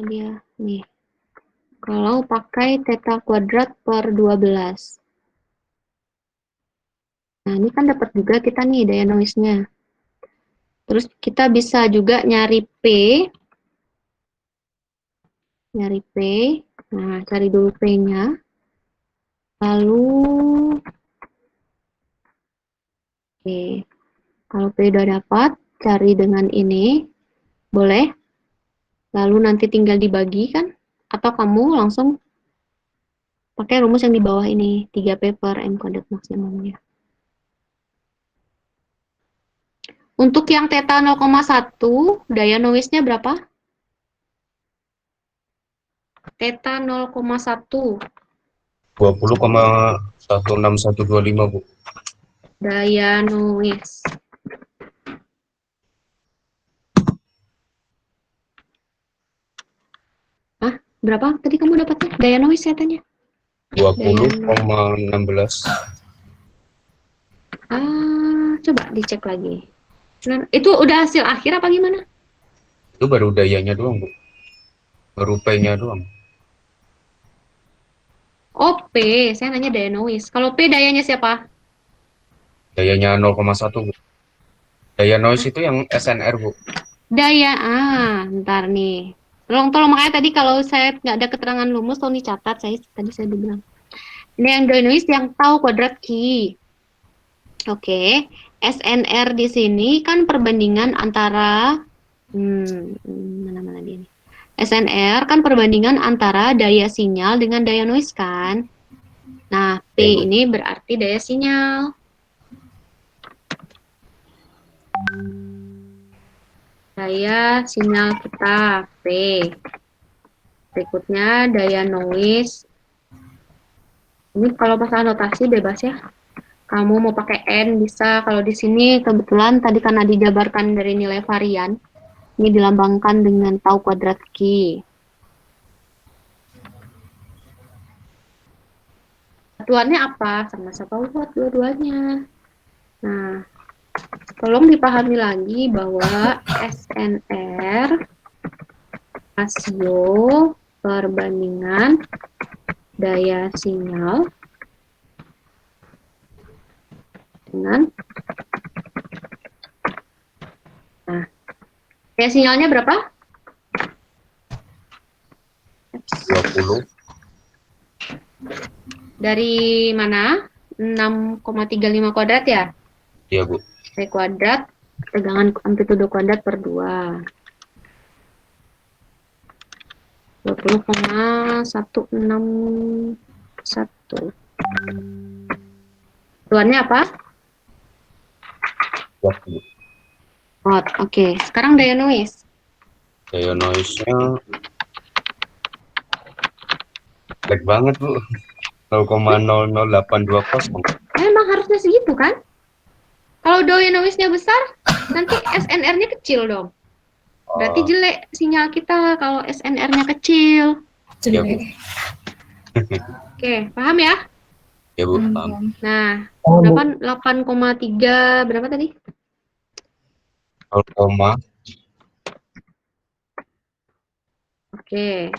Dia nih. Kalau pakai theta kuadrat per 12. Nah, ini kan dapat juga kita nih daya noise-nya. Terus kita bisa juga nyari P. Nyari P. Nah, cari dulu P-nya. Lalu, oke. Kalau P udah dapat, cari dengan ini. Boleh. Lalu nanti tinggal dibagi kan? Atau kamu langsung pakai rumus yang di bawah ini. 3P per M kuadrat maksimumnya. Untuk yang theta 0,1, daya noise-nya berapa? Theta 0,1. 20,16125 Bu. Daya noise. Berapa tadi kamu dapatnya? Daya noise saya tanya. 20,16. Coba dicek lagi. Nah, itu udah hasil akhir apa gimana? Itu baru dayanya doang Bu. Baru P-nya doang. Oh, P. Saya nanya daya noise. Kalau P dayanya siapa? Dayanya 0,1 Bu. Daya noise itu yang SNR, Bu. Ntar nih. Tolong makanya tadi kalau saya nggak ada keterangan lumus, tolong dicatat. Tadi saya bilang. Ini yang daya noise yang tahu kuadrat Q. Oke, SNR di sini kan perbandingan antara mana dia nih? SNR kan perbandingan antara daya sinyal dengan daya noise kan. Nah, P Ya, Bu. ini berarti daya sinyal. Daya sinyal kita P. Berikutnya daya noise. Ini kalau masalah notasi bebas ya. Kamu mau pakai N bisa. Kalau di sini kebetulan tadi karena dijabarkan dari nilai varian, ini dilambangkan dengan tau kuadrat Q. Satuannya apa? Sama-sama buat dua-duanya. Nah, tolong dipahami lagi bahwa SNR rasio perbandingan daya sinyal dengan daya sinyalnya berapa? 20. Dari mana? 6,35 kuadrat ya? Iya, Bu. Dari kuadrat, tegangan amplitudo kuadrat per 2. 20,161. Tuannya apa? 20. Watt. Oke. Sekarang daya noise. Daya noise-nya jelek banget, Bu. 0,00820. Emang harusnya segitu kan? Kalau daya noise-nya besar, nanti SNR-nya kecil dong. Berarti Oh, jelek sinyal kita kalau SNR-nya kecil. iya, Bu. Oke, paham ya? Ya, Bu. Paham. Nah, Oh, Bu. 8,3 berapa tadi? 0,0nya Oke.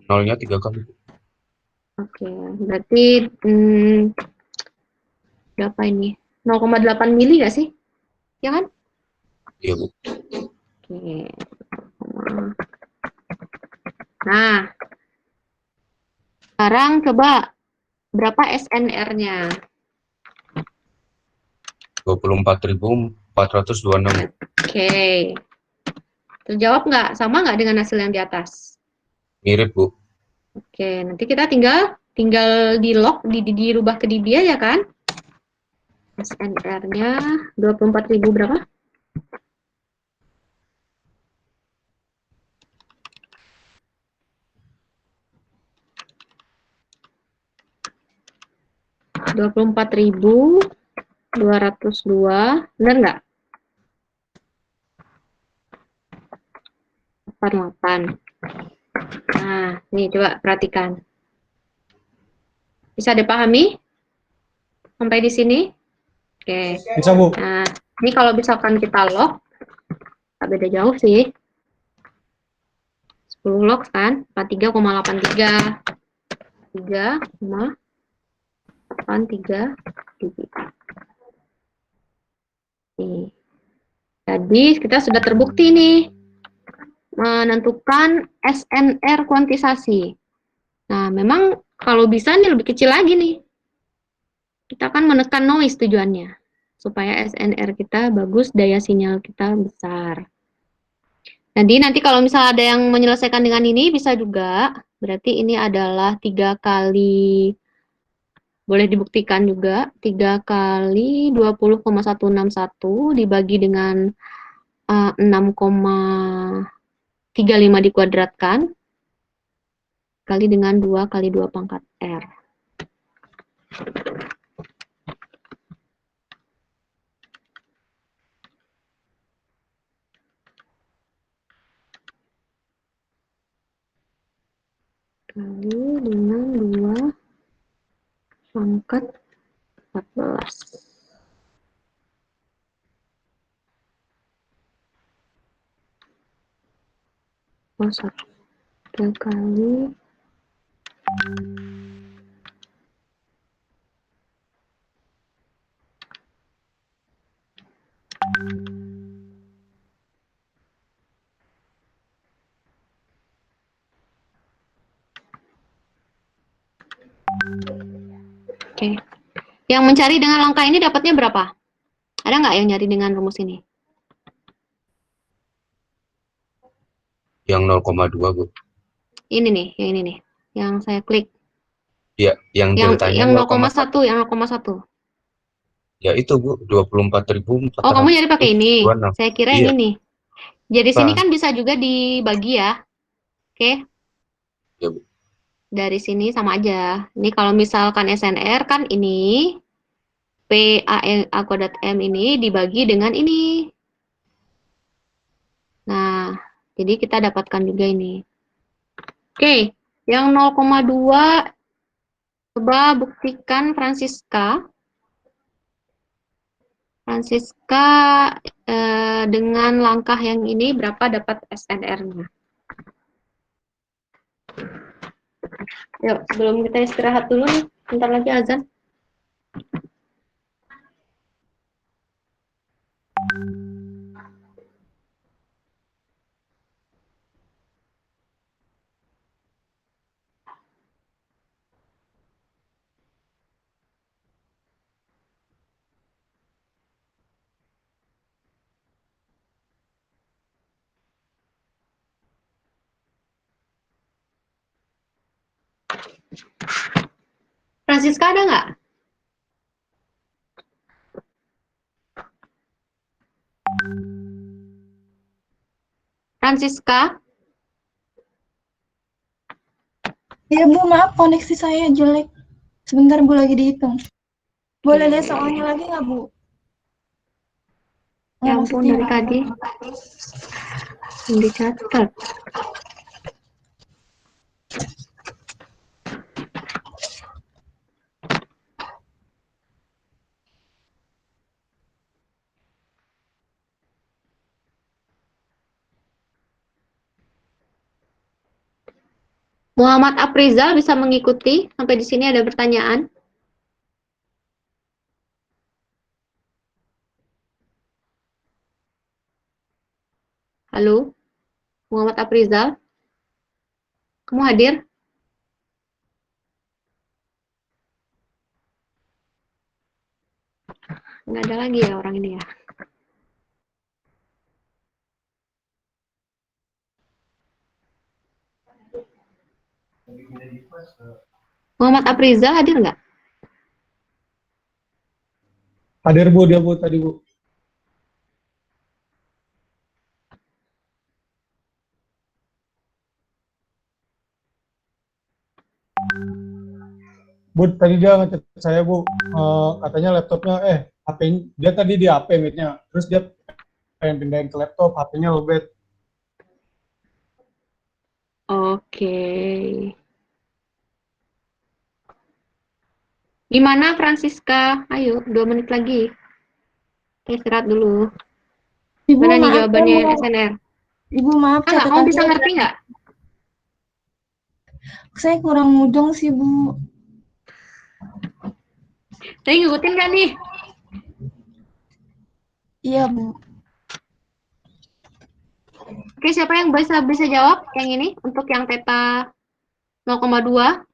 3 kali. Oke, berarti berapa ini? 0,8 mili nggak sih? Ya kan? Iya, Bu. Oke. Nah, sekarang coba berapa SNR-nya? 24.426, Bu. Oke. Terjawab nggak? Sama nggak dengan hasil yang di atas? Mirip, Bu. Oke, nanti kita tinggal di log, dirubah ke dB ya kan? SNR-nya 24.000 berapa? $24.202, benar nggak? 48. Nah, nih coba perhatikan. Bisa dipahami sampai di sini? Oke. Bisa, Bu. Nah, ini kalau misalkan kita log, tak beda jauh sih. 10 log kan, 43,83. 3,83 dB. Nih. Jadi kita sudah terbukti nih menentukan SNR kuantisasi. Nah, memang kalau bisa nih lebih kecil lagi nih. Kita akan menekan noise tujuannya. Supaya SNR kita bagus, daya sinyal kita besar. Jadi nanti kalau misalnya ada yang menyelesaikan dengan ini, bisa juga. Berarti ini adalah 3 kali, boleh dibuktikan juga, 3 kali 20,161 dibagi dengan 6,35 dikuadratkan, kali dengan 2 kali 2 pangkat R. Kali dengan 2 pangkat 14. Oh, 1 kali Oke. Yang mencari dengan langkah ini dapatnya berapa? Ada nggak yang nyari dengan rumus ini? Yang 0,2 Bu. Ini nih, yang ini nih. Yang saya klik. Ya, yang deltanya Yang 0,1. 0,1, yang 0,1. Ya itu Bu, Oh, kamu nyari pakai ini. 24.426. Saya kira Iya. yang ini. Jadi sini Bang. kan bisa juga dibagi ya. Oke. Ya Bu. Dari sini sama aja. Ini kalau misalkan SNR kan ini A kuadrat M ini dibagi dengan ini. Nah, jadi kita dapatkan juga ini. Oke, yang 0,2 coba buktikan Francisca. Francisca dengan langkah yang ini berapa dapat SNR-nya? Yuk, sebelum kita istirahat dulu nih, bentar lagi azan. Francisca ada nggak? Francisca? Ya Bu, maaf koneksi saya jelek. Sebentar Bu, lagi dihitung. Boleh lihat soalnya lagi nggak Bu? Ya Nggak, ampun, maksudnya dari tadi dicatat. Muhammad Aprizal bisa mengikuti sampai di sini ada pertanyaan? Halo, Muhammad Aprizal, kamu hadir? Nggak ada lagi ya orang ini ya. Muhammad Aprizal hadir nggak? Hadir Bu, dia Bu tadi Bu. Bu, tadi dia ngechat saya Bu, katanya laptopnya, HP dia tadi di HP meet-nya, terus dia pengen pindahin ke laptop, HP-nya lowbat. Oke. Gimana Francisca? Ayo, 2 menit lagi. Kita istirahat dulu. Ibu Mana nih maaf jawabannya Bu. SNR? Ibu maaf, Enggak, kamu catatan bisa ngerti nggak? saya kurang mudeng sih Bu. Saya ngikutin nggak nih? Iya Bu. Oke, siapa yang bisa jawab yang ini untuk yang theta 0,2?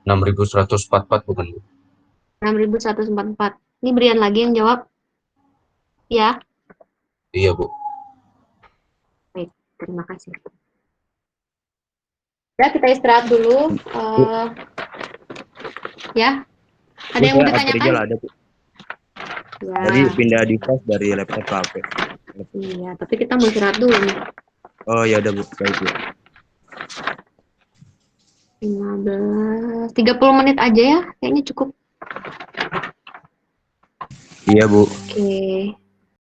6.144 bukan Bu? 6.144. Ini Brian lagi yang jawab. Ya, Iya Bu. baik. Terima kasih. Ya, kita istirahat dulu. Ya, ada yang mau ditanyakan? Ada Bu. Ya. Tadi pindah device dari laptop ke HP. Iya, tapi kita mau istirahat dulu nih. Oh ya udah Bu, baik Bu. 30 menit aja ya, kayaknya cukup. Iya Bu. Oke.